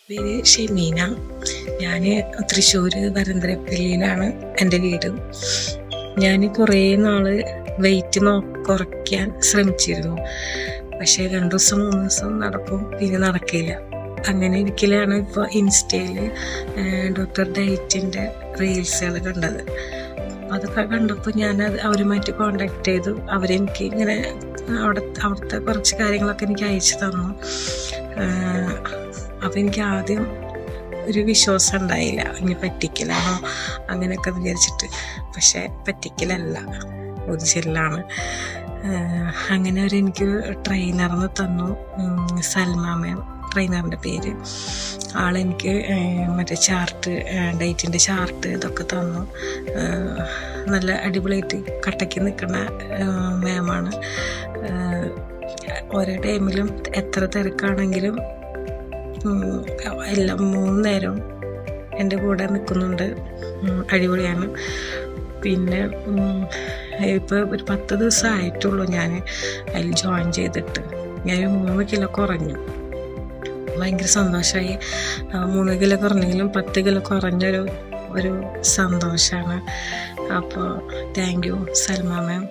പേര് ഷെമീന. ഞാൻ തൃശ്ശൂർ വരന്തരപ്പള്ളിയിലാണ് എൻ്റെ വീട്. ഞാൻ കുറേ നാൾ വെയിറ്റ് കുറയ്ക്കാൻ ശ്രമിച്ചിരുന്നു. പക്ഷേ 2 ദിവസം 3 ദിവസം നടക്കും, പിന്നെ നടക്കില്ല. അങ്ങനെ ഇരിക്കലാണ് ഇപ്പോൾ ഇൻസ്റ്റയിൽ ഡോക്ടർ ഡയറ്റിൻ്റെ റീൽസുകൾ കണ്ടത്. അതൊക്കെ കണ്ടപ്പോൾ ഞാൻ അവരുമായിട്ട് കോണ്ടാക്ട് ചെയ്തു. അവരെനിക്ക് ഇങ്ങനെ അവിടുത്തെ കുറച്ച് കാര്യങ്ങളൊക്കെ എനിക്ക് അയച്ചു തന്നു. അപ്പോൾ എനിക്ക് ആദ്യം ഒരു വിശ്വാസം ഉണ്ടായില്ല, ഇനി പറ്റിക്കലാണോ അങ്ങനെയൊക്കെ വിചാരിച്ചിട്ട്. പക്ഷേ പറ്റിക്കലല്ല, ഒറിജിനലാണ്. അങ്ങനെ എനിക്ക് ട്രെയിനറിന് തന്നു, സൽമ മാം ട്രെയിനറിൻ്റെ പേര്. ആളെനിക്ക് മറ്റേ ചാർട്ട്, ഡയറ്റിൻ്റെ ചാർട്ട് ഇതൊക്കെ തന്നു. നല്ല അടിപൊളിയായിട്ട് കട്ടയ്ക്ക് നിൽക്കുന്ന മാമാണ്. ഓരോ ടൈമിലും എത്ര തിരക്കാണെങ്കിലും എല്ലാം 3 നേരം എൻ്റെ കൂടെ നിൽക്കുന്നുണ്ട്. അടിപൊളിയാണ്. പിന്നെ ഇപ്പോൾ ഒരു 10 ദിവസം ആയിട്ടുള്ളൂ ഞാൻ അതിൽ ജോയിൻ ചെയ്തിട്ട്. ഞാൻ 3 കിലോ കുറഞ്ഞു. ഭയങ്കര സന്തോഷമായി. 3 കിലോ കുറഞ്ഞെങ്കിലും 10 കിലോ കുറഞ്ഞൊരു സന്തോഷമാണ്. അപ്പോൾ താങ്ക് യു സൽമ മാം.